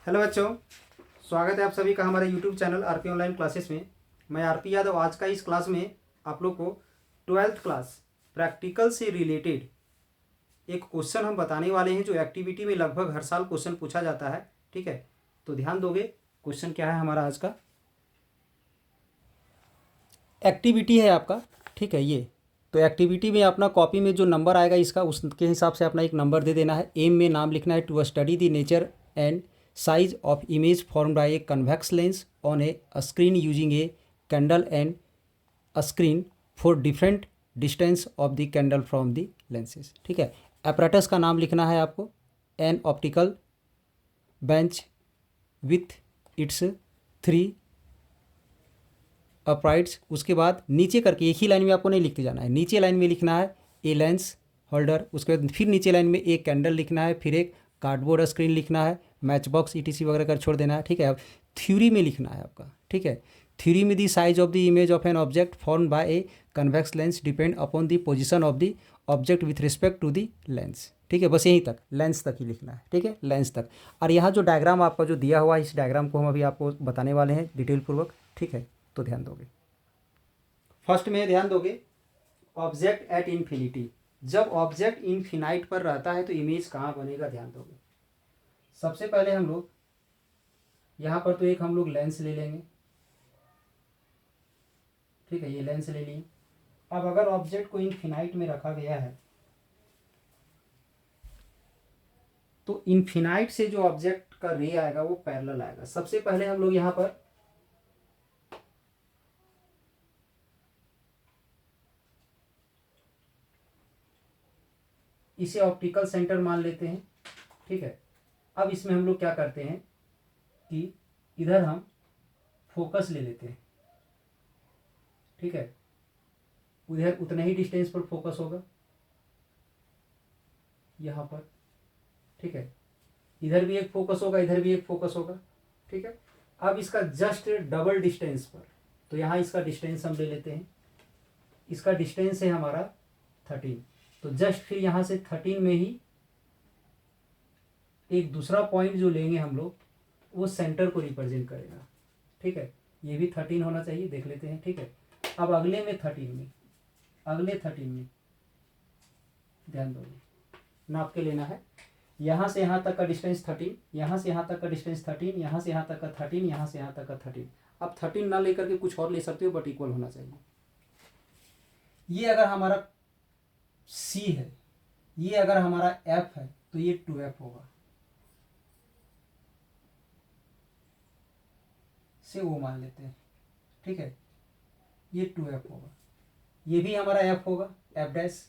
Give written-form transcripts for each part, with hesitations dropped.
Hello बच्चों, स्वागत है आप सभी का हमारे YouTube channel RP online classes में। मैं आरपी यादव। आज का इस क्लास में आप लोग को 12th क्लास प्रैक्टिकल से रिलेटेड एक क्वेश्चन हम बताने वाले हैं जो एक्टिविटी में लगभग हर साल क्वेश्चन पूछा जाता है। ठीक है, तो ध्यान दोगे। क्वेश्चन क्या है हमारा आज का? एक्टिविटी है आपका। ठीक है, ये तो एक्टिविटी में अपना कॉपी में जो नंबर आएगा इसका उसके हिसाब से अपना एक नंबर दे देना है। एम में नाम लिखना है to study the nature and size of image form by a convex lens on a screen using a candle and a screen for different distance of the candle from the lenses. ठीक है, apparatus का नाम लिखना है आपको। An optical bench with its 3 uprights. उसके बाद नीचे करके एक ही लाइन में आपको नहीं लिखते जाना है, नीचे लाइन में लिखना है ए लेंस होल्डर। उसके बाद फिर नीचे लाइन में एक कैंडल लिखना है, फिर एक कार्डबोर्ड स्क्रीन लिखना है, मैच बॉक्स ईटीसी वगैरह कर छोड़ देना है। ठीक है, अब थ्योरी में लिखना है आपका। ठीक है, थ्योरी में the size of the image of an object form by a convex lens depend upon the position of the object with respect to the lens. ठीक है, बस यहीं तक, लेंस तक ही लिखना है। ठीक है, लेंस तक। और यहाँ जो डायग्राम आपका जो दिया हुआ है, इस डायग्राम को हम अभी आपको बताने वाले हैं डिटेल पूर्वक। ठीक है, तो ध्यान दोगे। फर्स्ट में ध्यान दोगे, ऑब्जेक्ट एट इन्फिनिटी। जब ऑब्जेक्ट इन्फिनाइट पर रहता है तो इमेज कहाँ बनेगा, ध्यान दोगे। सबसे पहले हम लोग यहाँ पर तो एक हम लोग लेंस ले लेंगे। ठीक है, ये लेंस ले लिए। अब अगर ऑब्जेक्ट को इन्फिनाइट में रखा गया है तो इन्फिनाइट से जो ऑब्जेक्ट का रे आएगा वो पैरेलल आएगा। सबसे पहले हम लोग यहाँ पर इसे ऑप्टिकल सेंटर मान लेते हैं। ठीक है, अब इसमें हम लोग क्या करते हैं कि इधर हम फोकस ले लेते हैं। ठीक है, उधर उतने ही डिस्टेंस पर फोकस होगा यहाँ पर। ठीक है, इधर भी एक फोकस होगा, इधर भी एक फोकस होगा। ठीक है, अब इसका जस्ट डबल डिस्टेंस पर, तो यहाँ इसका डिस्टेंस हम ले लेते हैं। इसका डिस्टेंस है हमारा 13, तो जस्ट फिर यहाँ से 13 में ही एक दूसरा पॉइंट जो लेंगे हम लोग वो सेंटर को रिप्रेजेंट करेगा। ठीक है, ये भी 13 होना चाहिए, देख लेते हैं। ठीक है, अब अगले में 13 में, अगले 13 में ध्यान दोगे, नाप के लेना है। यहाँ से यहाँ तक का डिस्टेंस 13, यहाँ से यहाँ तक का डिस्टेंस 13, यहाँ से यहाँ तक का 13, यहाँ से यहाँ तक का 13। अब 13 ना लेकर के कुछ और ले सकते हो, बट इक्वल होना चाहिए। ये अगर हमारा C है, ये अगर हमारा F है, तो ये 2F होगा, से वो मान लेते हैं। ठीक है, ये 2F होगा, ये भी हमारा F होगा, F डैश,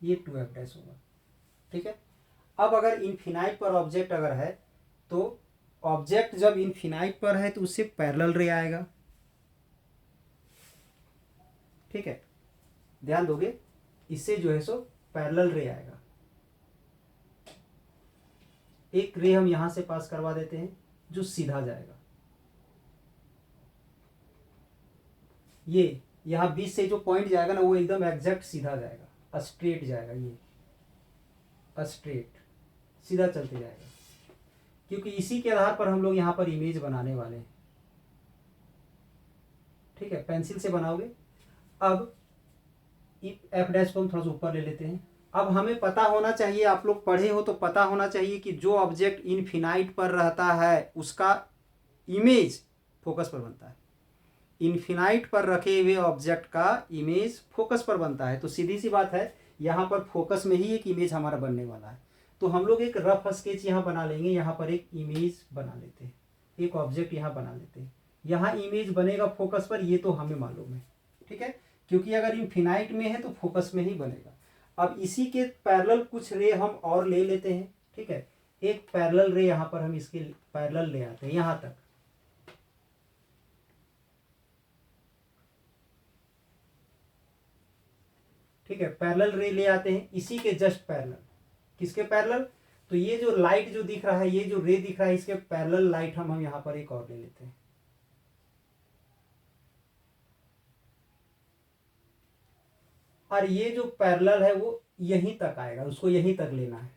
ये 2F डैश होगा। ठीक है, अब अगर इन्फिनाइट पर ऑब्जेक्ट अगर है तो ऑब्जेक्ट जब इन्फिनाइट पर है तो उससे पैरेलल रे आएगा। ठीक है, ध्यान दोगे, इससे जो है सो पैरेलल रे आएगा। एक रे हम यहां से पास करवा देते हैं जो सीधा जाएगा। ये यहाँ बीच से जो पॉइंट जाएगा ना वो एकदम एग्जैक्ट सीधा जाएगा, स्ट्रेट जाएगा, ये स्ट्रेट सीधा चलते जाएगा, क्योंकि इसी के आधार पर हम लोग यहाँ पर इमेज बनाने वाले हैं। ठीक है, पेंसिल से बनाओगे। अब एफ डैश को हम थोड़ा सा ऊपर ले लेते हैं। अब हमें पता होना चाहिए, आप लोग पढ़े हो तो पता होना चाहिए कि जो ऑब्जेक्ट इन्फिनाइट पर रहता है उसका इमेज फोकस पर बनता है। इन्फिनाइट पर रखे हुए ऑब्जेक्ट का इमेज फोकस पर बनता है। तो सीधी सी बात है, यहाँ पर फोकस में ही एक इमेज हमारा बनने वाला है। तो हम लोग एक रफ स्केच यहाँ बना लेंगे। यहाँ पर एक इमेज बना लेते हैं, एक ऑब्जेक्ट यहाँ बना लेते हैं। यहाँ इमेज बनेगा फोकस पर, ये तो हमें मालूम है। ठीक है, क्योंकि अगर इन्फिनाइट में है तो फोकस में ही बनेगा। अब इसी के पैरेलल कुछ रे हम और ले लेते हैं। ठीक है, एक पैरेलल रे यहाँ पर हम इसके पैरेलल ले आते हैं यहाँ तक। ठीक है, पैरेलल रे ले आते हैं इसी के जस्ट पैरेलल। किसके पैरेलल? तो ये जो लाइट जो दिख रहा है, ये जो रे दिख रहा है, इसके पैरेलल लाइट हम यहाँ पर एक और ले लेते हैं। और ये जो पैरेलल है वो यहीं तक आएगा, उसको यहीं तक लेना है।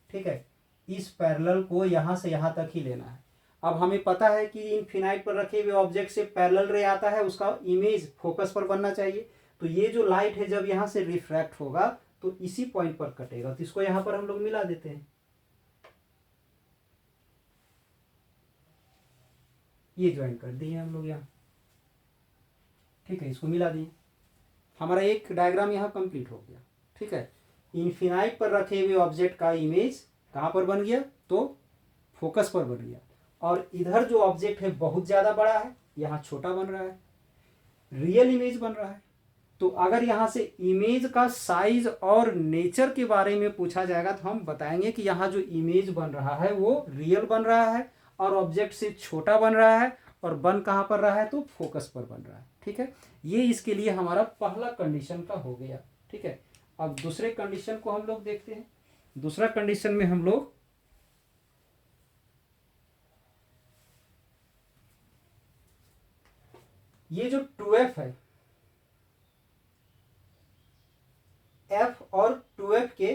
ठीक है, इस पैरेलल को यहाँ से यहाँ तक ही लेना है। अब हमें पता है कि इनफिनाइट पर रखे हुए ऑब्जेक्ट से पैरेलल रे आता है, उसका इमेज फोकस पर बनना चाहिए। तो ये जो लाइट है जब यहाँ से रिफ्रैक्ट होगा तो इसी पॉइंट पर कटेगा, तो इसको यहाँ पर हम लोग मिला देते हैं। ये ज्वाइन कर दिए हम लोग यहाँ, ठीक है, इसको मिला दिए, हमारा एक डायग्राम यहाँ कंप्लीट हो गया। ठीक है, इनफिनाइट पर रखे हुए ऑब्जेक्ट का इमेज कहाँ पर बन गया, तो फोकस पर बन गया। और इधर जो ऑब्जेक्ट है बहुत ज़्यादा बड़ा है, यहाँ छोटा बन रहा है, रियल इमेज बन रहा है। तो अगर यहाँ से इमेज का साइज और नेचर के बारे में पूछा जाएगा तो हम बताएंगे कि यहाँ जो इमेज बन रहा है वो रियल बन रहा है और ऑब्जेक्ट से छोटा बन रहा है, और बन कहाँ पर रहा है, तो फोकस पर बन रहा है। ठीक है, ये इसके लिए हमारा पहला कंडीशन का हो गया। ठीक है, अब दूसरे कंडीशन को हम लोग देखते हैं। दूसरा कंडीशन में हम लोग ये जो 2f है, f और 2f के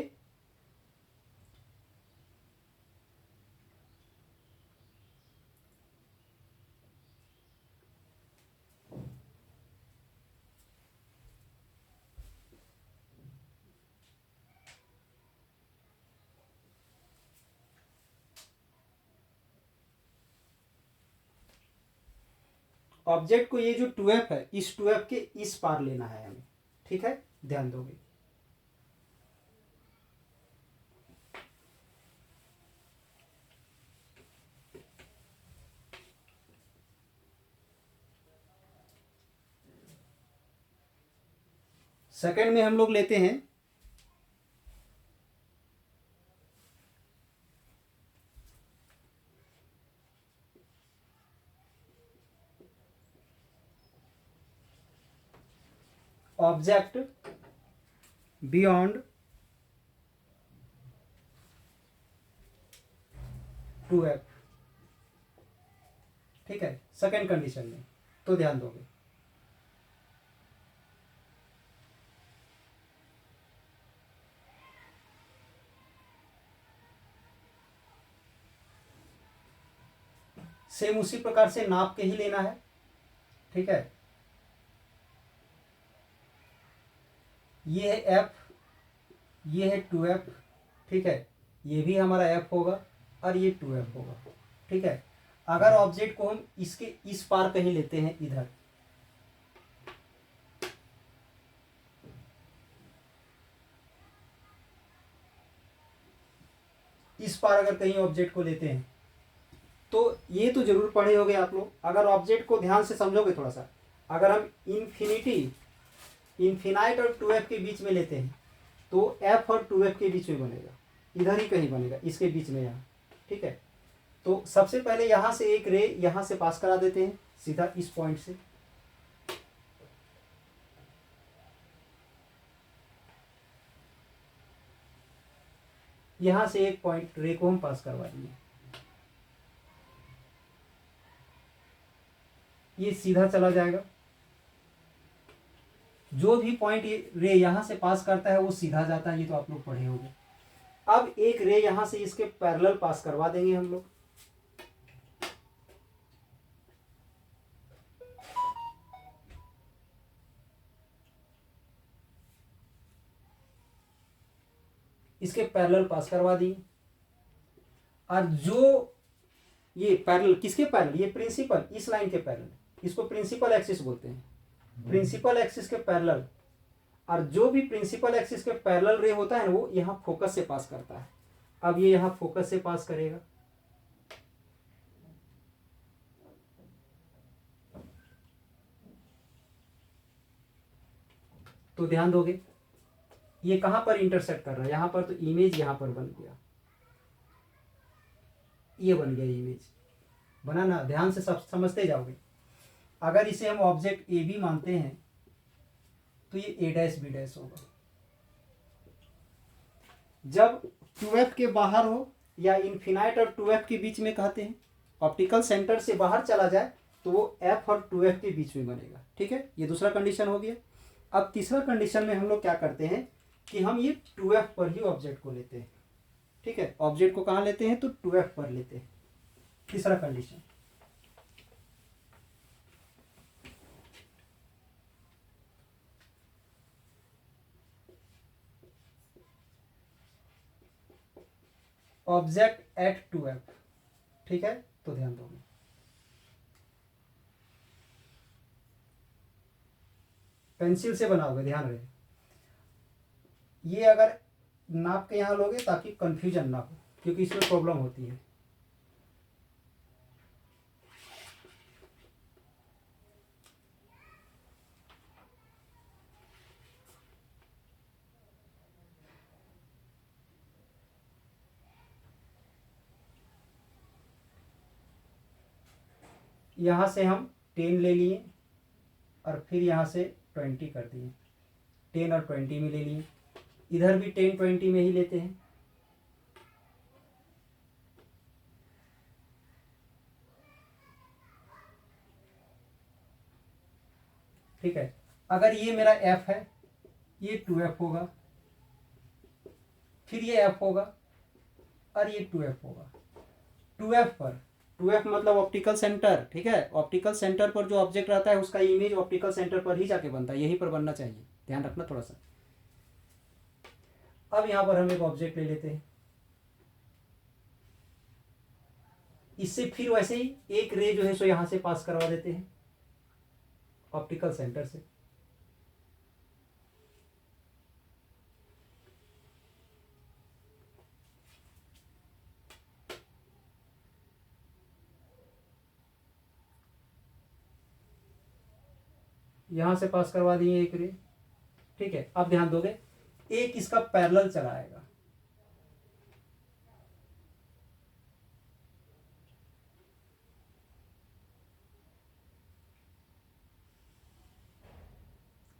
ऑब्जेक्ट को, ये जो 2f है, इस 2f के इस पार लेना है हमें। ठीक है, ध्यान दोगे। सेकंड में हम लोग लेते हैं ऑब्जेक्ट बियॉन्ड 2f। ठीक है, सेकंड कंडीशन में, तो ध्यान दोगे। सेम उसी प्रकार से नाप के ही लेना है। ठीक है, ये है f, ये है 2f। ठीक है, ये भी हमारा f होगा और ये 2f होगा। ठीक है, अगर ऑब्जेक्ट को हम इसके इस पार कहीं लेते हैं, इधर इस पार अगर कहीं ऑब्जेक्ट को लेते हैं, तो ये तो जरूर पढ़े होगे आप लोग। अगर ऑब्जेक्ट को ध्यान से समझोगे थोड़ा सा, अगर हम इनफिनाइट और 2f के बीच में लेते हैं तो f और 2f के बीच में बनेगा, इधर ही कहीं बनेगा, इसके बीच में यहाँ। ठीक है, तो सबसे पहले यहाँ से एक रे यहाँ से पास करा देते हैं सीधा इस पॉइंट से। यहाँ से एक पॉइंट रे को हम पास करवा दिए, ये सीधा चला जाएगा। जो भी पॉइंट रे यहाँ से पास करता है वो सीधा जाता है, ये तो आप लोग पढ़े होंगे। अब एक रे यहाँ से इसके पैरेलल पास करवा देंगे हम लोग। इसके पैरेलल पास करवा दिए, और जो ये पैरेलल, किसके पैरेलल, ये प्रिंसिपल, इस लाइन के पैरेलल, इसको प्रिंसिपल एक्सिस बोलते हैं, प्रिंसिपल एक्सिस के पैरेलल। और जो भी प्रिंसिपल एक्सिस के पैरेलल रे होता है वो यहाँ फोकस से पास करता है। अब ये यहाँ फोकस से पास करेगा, तो ध्यान दोगे ये कहाँ पर इंटरसेक्ट कर रहा है, यहाँ पर, तो इमेज यहाँ पर बन गया, ये बन गया इमेज, बना ना। ध्यान से सब समझते जाओगे। अगर इसे हम ऑब्जेक्ट ए बी मानते हैं तो ये ए डैश बी डैश होगा। जब 2f के बाहर हो या इनफिनाइट और 2f के बीच में कहते हैं, ऑप्टिकल सेंटर से बाहर चला जाए तो वो f और 2f के बीच में बनेगा। ठीक है, ये दूसरा कंडीशन हो गया। अब तीसरा कंडीशन में हम लोग क्या करते हैं कि हम ये 2f पर ही ऑब्जेक्ट को लेते हैं। ठीक है, ऑब्जेक्ट को कहाँ लेते हैं तो 2F पर लेते हैं। तीसरा कंडीशन, ऑब्जेक्ट एट 2F, ठीक है, तो ध्यान दो, पेंसिल से बनाओगे, ध्यान रहे ये अगर नाप के यहाँ लोगे ताकि कंफ्यूजन ना हो, क्योंकि इसमें प्रॉब्लम होती है। यहाँ से हम 10 ले लिए और फिर यहाँ से 20 कर दिए, 10 और 20 में ले लिए, इधर भी 10 20 में ही लेते हैं। ठीक है, अगर ये मेरा F है, ये 2F होगा, फिर ये F होगा और ये 2F होगा। 2F पर, 2F मतलब ऑप्टिकल सेंटर, ठीक है, ऑप्टिकल सेंटर पर जो ऑब्जेक्ट रहता है उसका इमेज ऑप्टिकल सेंटर पर ही जाके बनता है, यहीं पर बनना चाहिए, ध्यान रखना थोड़ा सा। अब यहां पर हम एक ऑब्जेक्ट ले लेते हैं, इससे फिर वैसे ही एक रे जो है सो यहां से पास करवा देते हैं ऑप्टिकल सेंटर से। यहां से पास करवा दिए एक रे, ठीक है। अब ध्यान दोगे, एक इसका पैरेलल चला आएगा,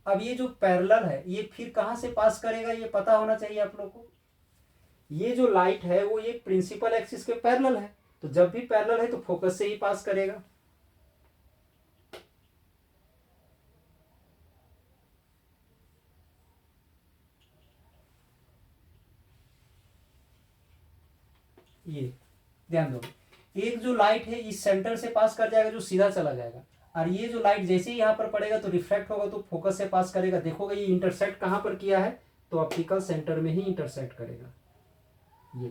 अब ये जो पैरेलल है ये फिर कहां से पास करेगा ये पता होना चाहिए आप लोग को। ये जो लाइट है वो ये प्रिंसिपल एक्सिस के पैरेलल है, तो जब भी पैरेलल है तो फोकस से ही पास करेगा। ये ध्यान दो, एक जो लाइट है इस सेंटर से पास कर जाएगा जो सीधा चला जाएगा, और ये जो लाइट जैसे ही यहां पर पड़ेगा तो रिफ्लेक्ट होगा तो फोकस से पास करेगा। देखोगे ये इंटरसेक्ट कहां पर किया है तो ऑप्टिकल सेंटर में ही इंटरसेक्ट करेगा ये।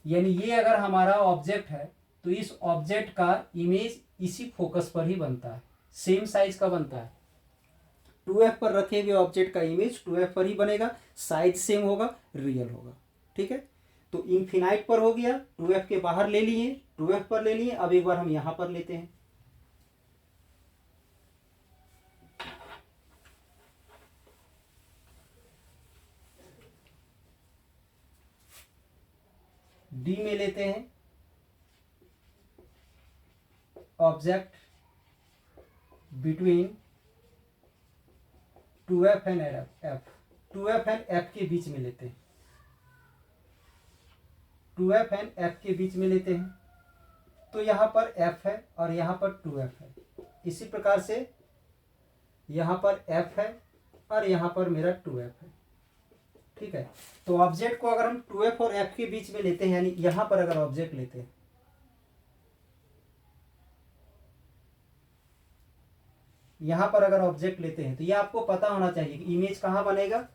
यानी ये अगर हमारा ऑब्जेक्ट है तो इस ऑब्जेक्ट का इमेज इसी फोकस पर ही बनता है, सेम साइज का बनता है। 2F पर रखे हुए ऑब्जेक्ट का इमेज 2F पर ही बनेगा, साइज सेम होगा, रियल होगा, ठीक है। तो इनफिनाइट पर हो गया, 2F के बाहर ले लिए, 2F पर ले लिए। अब एक बार हम यहां पर लेते हैं, डी में लेते हैं object between 2F and F, 2F and F के बीच में लेते हैं, 2F एंड F के बीच में लेते हैं। तो यहां पर F है और यहां पर 2F है, इसी प्रकार से यहां पर F है और यहां पर मेरा 2F है, ठीक है। तो ऑब्जेक्ट को अगर हम 2F और F के बीच में लेते हैं, यानी यहां पर अगर ऑब्जेक्ट लेते हैं, यहां पर अगर ऑब्जेक्ट लेते हैं तो ये आपको पता होना चाहिए कि इमेज कहां बनेगा।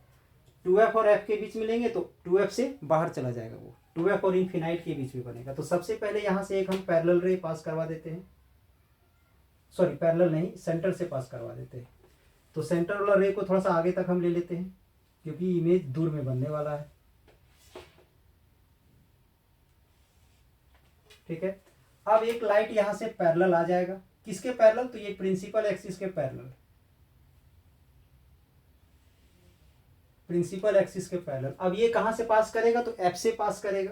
2F और F के बीच में लेंगे तो 2F से बाहर चला जाएगा, वो 2F और इनफिनाइट के बीच में बनेगा। तो सबसे पहले यहां से एक हम पैरेलल रे पास करवा देते हैं, सॉरी पैरेलल नहीं, सेंटर से पास करवा देते हैं। तो सेंटर वाला रे को थोड़ा सा आगे तक हम ले लेते हैं क्योंकि इमेज दूर में बनने वाला है, ठीक है। अब एक लाइट यहां से पैरेलल आ जाएगा, किसके पैरेलल तो ये प्रिंसिपल एक्सिस के पैरेलल, प्रिंसिपल एक्सिस के पैरेलल। अब ये कहां से पास करेगा तो F से पास करेगा,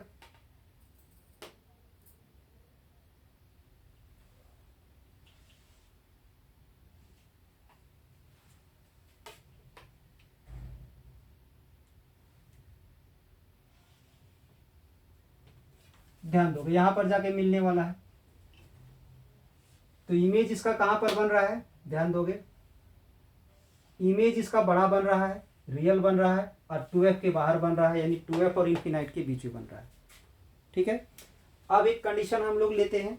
ध्यान दो यहां पर जाके मिलने वाला है। तो इमेज इसका कहां पर बन रहा है, ध्यान दोगे, इमेज इसका बड़ा बन रहा है, रियल बन रहा है, और 2f के बाहर बन रहा है, यानी 2f और इन्फिनाइट के बीच में बन रहा है। ठीक है, अब एक कंडीशन हम लोग लेते हैं,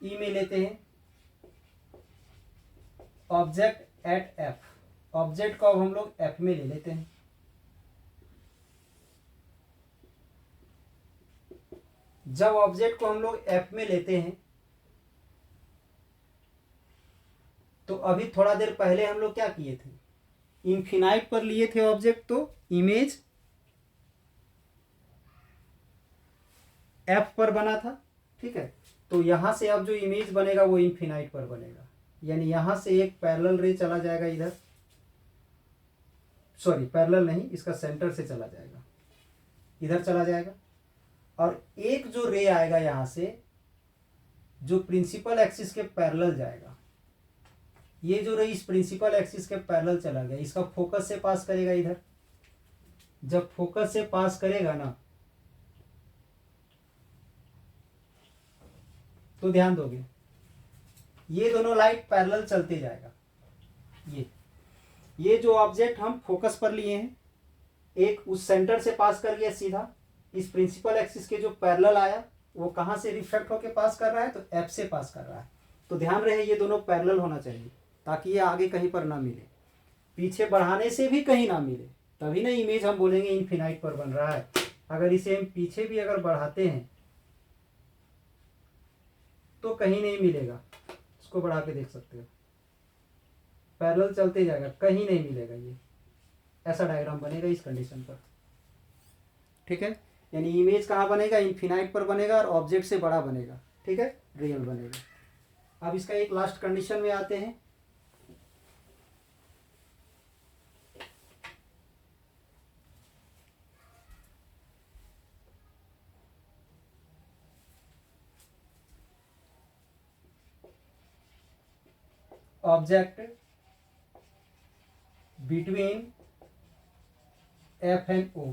ई में लेते हैं ऑब्जेक्ट एट एफ। ऑब्जेक्ट को अब हम लोग एफ में ले लेते हैं। जब ऑब्जेक्ट को हम लोग एफ में लेते हैं तो अभी थोड़ा देर पहले हम लोग क्या किए थे, इन्फिनाइट पर लिए थे ऑब्जेक्ट, तो इमेज एफ पर बना था। ठीक है, तो यहां से अब जो इमेज बनेगा वो इन्फिनाइट पर बनेगा, यानी यहां से एक पैरेलल रे चला जाएगा इधर, सॉरी पैरेलल नहीं, इसका सेंटर से चला जाएगा, इधर चला जाएगा, और एक जो रे आएगा यहां से जो प्रिंसिपल एक्सिस के पैरेलल जाएगा, ये जो रे इस प्रिंसिपल एक्सिस के पैरेलल चला गया, इसका फोकस से पास करेगा इधर। जब फोकस से पास करेगा ना, तो ध्यान दोगे ये दोनों लाइट पैरेलल चलते जाएगा। ये जो ऑब्जेक्ट हम फोकस पर लिए हैं, एक उस सेंटर से पास कर गया सीधा, इस प्रिंसिपल एक्सिस के जो पैरेलल आया वो कहां से रिफ्लेक्ट होकर पास कर रहा है, तो एफ से पास कर रहा है। तो ध्यान रहे ये दोनों पैरेलल होना चाहिए ताकि ये आगे कहीं पर ना मिले, पीछे बढ़ाने से भी कहीं ना मिले, तभी ना इमेज हम बोलेंगे इनफिनाइट पर बन रहा है। अगर इसे हम पीछे भी अगर बढ़ाते हैं तो कहीं नहीं मिलेगा, इसको बढ़ा के देख सकते हो, पैरेलल चलते जाएगा, कहीं नहीं मिलेगा, ये ऐसा डायग्राम बनेगा इस कंडीशन पर। ठीक है, यानी इमेज कहाँ बनेगा, इनफिनाइट पर बनेगा और ऑब्जेक्ट से बड़ा बनेगा। ठीक है, रियल बनेगा। अब इसका एक लास्ट कंडीशन में आते हैं, ऑब्जेक्ट बिटवीन एफ एंड ओ।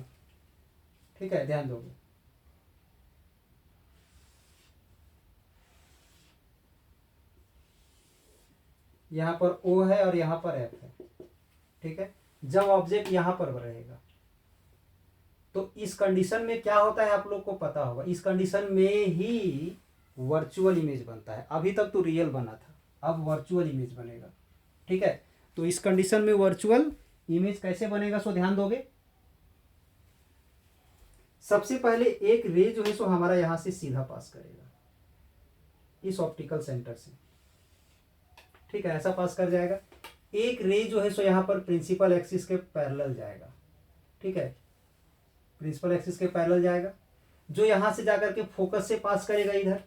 ठीक है, ध्यान दोगे, यहां पर ओ है और यहां पर एफ है। ठीक है, जब ऑब्जेक्ट यहां पर रहेगा तो इस कंडीशन में क्या होता है आप लोग को पता होगा, इस कंडीशन में ही वर्चुअल इमेज बनता है। अभी तक तो रियल बना था, अब वर्चुअल इमेज बनेगा। ठीक है, तो इस कंडीशन में वर्चुअल इमेज कैसे बनेगा, सो ध्यान दोगे। सबसे पहले एक रे जो है सो हमारा यहां से सीधा पास करेगा इस ऑप्टिकल सेंटर से। ठीक है, ऐसा पास कर जाएगा। एक रे जो है सो यहां पर प्रिंसिपल एक्सिस के पैरेलल जाएगा। ठीक है, प्रिंसिपल एक्सिस के पैरेलल जाएगा, जो यहां से जाकर के फोकस से पास करेगा इधर।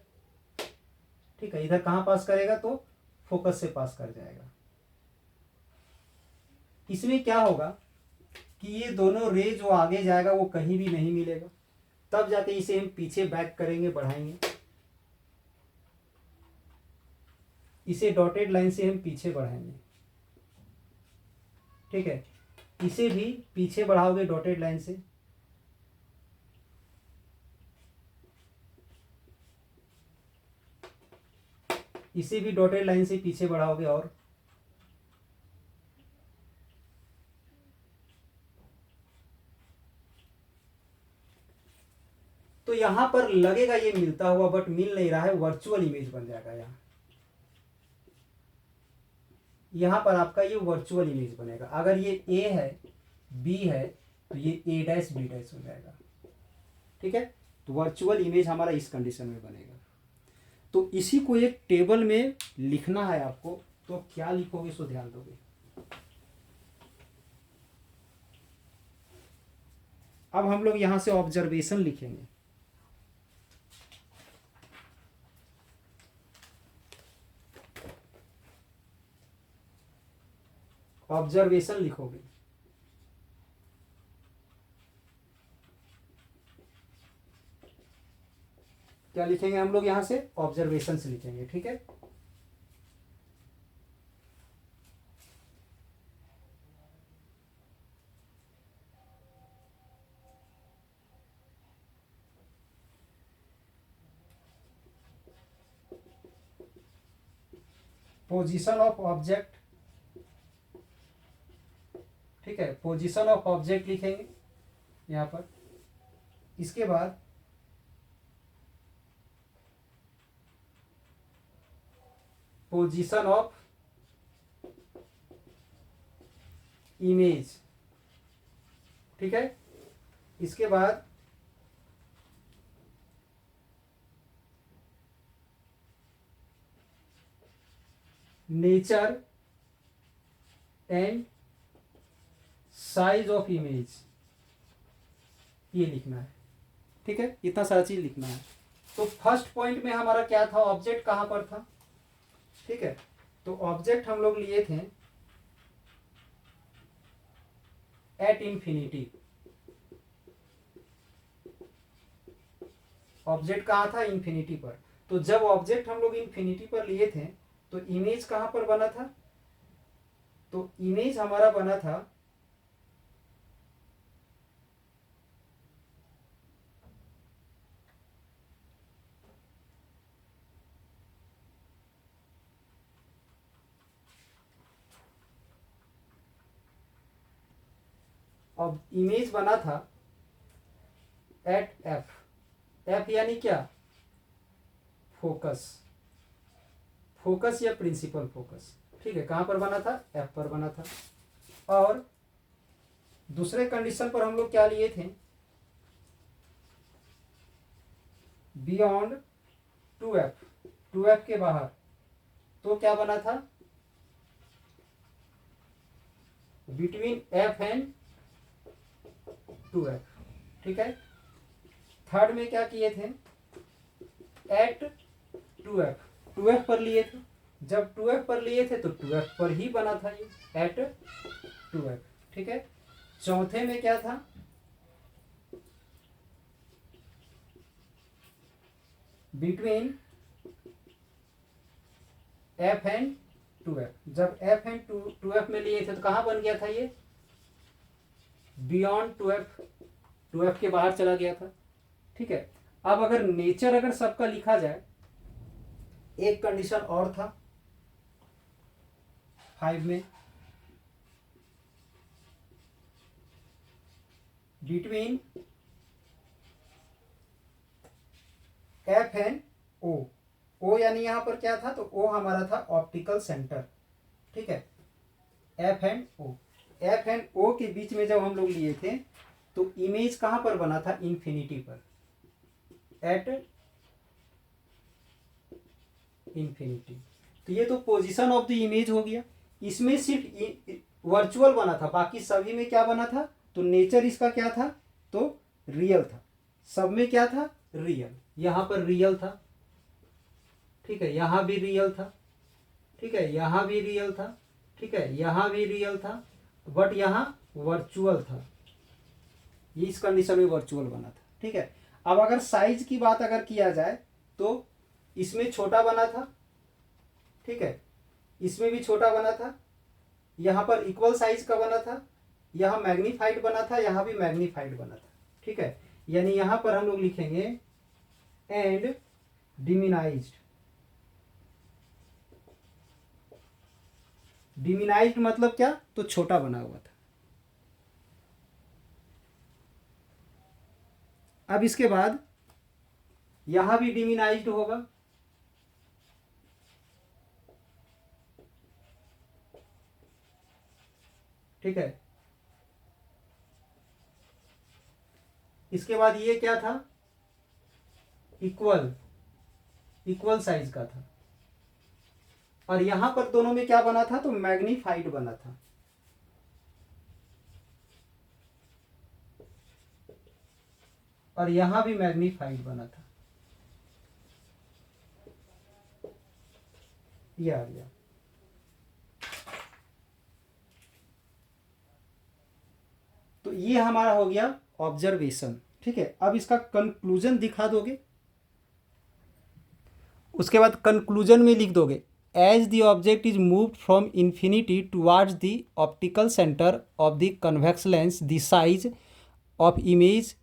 ठीक है, इधर कहां पास करेगा, तो फोकस से पास कर जाएगा। इसमें क्या होगा कि ये दोनों रे जो आगे जाएगा वो कहीं भी नहीं मिलेगा, तब जाके इसे हम पीछे बैक करेंगे, बढ़ाएंगे, इसे डॉटेड लाइन से हम पीछे बढ़ाएंगे। ठीक है, इसे भी पीछे बढ़ाओगे डॉटेड लाइन से, इसे भी डॉटेड लाइन से पीछे बढ़ाओगे, और तो यहां पर लगेगा ये मिलता हुआ, बट मिल नहीं रहा है, वर्चुअल इमेज बन जाएगा। यहां पर आपका ये वर्चुअल इमेज बनेगा। अगर ये ए है, बी है, तो ये ए डैश बी डैश हो जाएगा। ठीक है, तो वर्चुअल इमेज हमारा इस कंडीशन में बनेगा। तो इसी को एक टेबल में लिखना है आपको, तो क्या लिखोगे, सो ध्यान दोगे। अब हम लोग यहां से ऑब्जर्वेशन लिखेंगे। ऑब्जर्वेशन लिखोगे, क्या लिखेंगे हम लोग, यहां से ऑब्जर्वेशन से लिखेंगे। ठीक है, पोजीशन ऑफ ऑब्जेक्ट, ठीक है, पोजीशन ऑफ ऑब्जेक्ट लिखेंगे यहाँ पर। इसके बाद पोजीशन ऑफ इमेज, ठीक है। इसके बाद nature and size of image, ये लिखना है, ठीक है। इतना सारा चीज लिखना है। तो फर्स्ट पॉइंट में हमारा क्या था, ऑब्जेक्ट कहां पर था, ठीक है। तो ऑब्जेक्ट हम लोग लिए थे एट इंफिनिटी। ऑब्जेक्ट कहाँ था, इंफिनिटी पर। तो जब ऑब्जेक्ट हम लोग इंफिनिटी पर लिए थे तो इमेज कहां पर बना था, तो इमेज हमारा बना था अब इमेज बना था एट एफ, एफ यानी क्या, फोकस, फोकस या प्रिंसिपल फोकस, ठीक है। कहां पर बना था, एफ पर बना था। और दूसरे कंडीशन पर हम लोग क्या लिए थे, बियॉन्ड 2f, 2f के बाहर, तो क्या बना था, बिटवीन एफ एंड 2f, ठीक है। थर्ड में क्या किए थे, एट 2f, 2f पर लिए थे। जब 2f पर लिए थे तो 2f पर ही बना था ये, एट 2f, ठीक है। चौथे में क्या था, बिटवीन f एंड 2f। जब f एंड 2f में लिए थे तो कहां बन गया था ये, बियॉन्ड 2f, 2f के बाहर चला गया था, ठीक है। अब अगर नेचर अगर सबका लिखा जाए, एक कंडीशन और था 5 में, बिटवीन एफ एंड ओ, ओ यानी यहां पर क्या था, तो ओ हमारा था ऑप्टिकल सेंटर, ठीक है। F and O, F and O के बीच में जब हम लोग लिए थे तो इमेज कहां पर बना था, इंफिनिटी पर, एट इंफिनिटी। तो ये तो पोजीशन ऑफ द इमेज हो गया। इसमें सिर्फ वर्चुअल बना था, बाकी सभी में क्या बना था, तो नेचर इसका क्या था, तो रियल था। सब में क्या था, रियल, यहां पर रियल था, ठीक है, यहां भी रियल था, ठीक है, यहां भी रियल था, ठीक है, यहां भी रियल था, बट यहां वर्चुअल था, ये इस कंडीशन में वर्चुअल बना था, ठीक है। अब अगर साइज की बात अगर किया जाए तो इसमें छोटा बना था, ठीक है, इसमें भी छोटा बना था, यहां पर इक्वल साइज का बना था, यहां मैग्नीफाइड बना था, यहां भी मैग्नीफाइड बना था, ठीक है। यानी यहां पर हम लोग लिखेंगे एंड डिमिनाइज्ड, डिमिनाइज्ड मतलब क्या, तो छोटा बना हुआ था। अब इसके बाद यहां भी डिमिनाइज्ड होगा, ठीक है। इसके बाद ये क्या था, इक्वल, इक्वल साइज का था। और यहां पर दोनों में क्या बना था, तो मैग्नीफाइड बना था, और यहां भी मैग्नीफाइड बना था, ये आ गया। तो ये हमारा हो गया ऑब्जर्वेशन, ठीक है। अब इसका कंक्लूजन दिखा दोगे, उसके बाद कंक्लूजन में लिख दोगे, as the object is moved from infinity towards the optical centre of the convex lens the size of image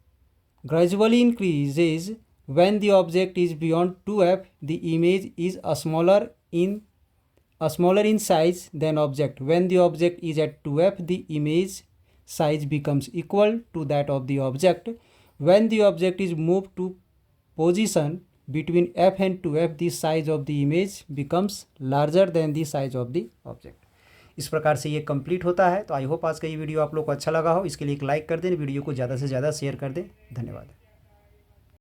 gradually increases when the object is beyond 2f, the image is smaller in smaller in size than object. When the object is at 2f, the image size becomes equal to that of the object. When the object is moved to position between f and 2f, the size of the image becomes larger than the size of the object. इस प्रकार से ये complete होता है। तो I hope आज का ये वीडियो आप लोग को अच्छा लगा हो। इसके लिए एक लाइक कर दें, वीडियो को ज़्यादा से ज़्यादा शेयर कर दें। धन्यवाद।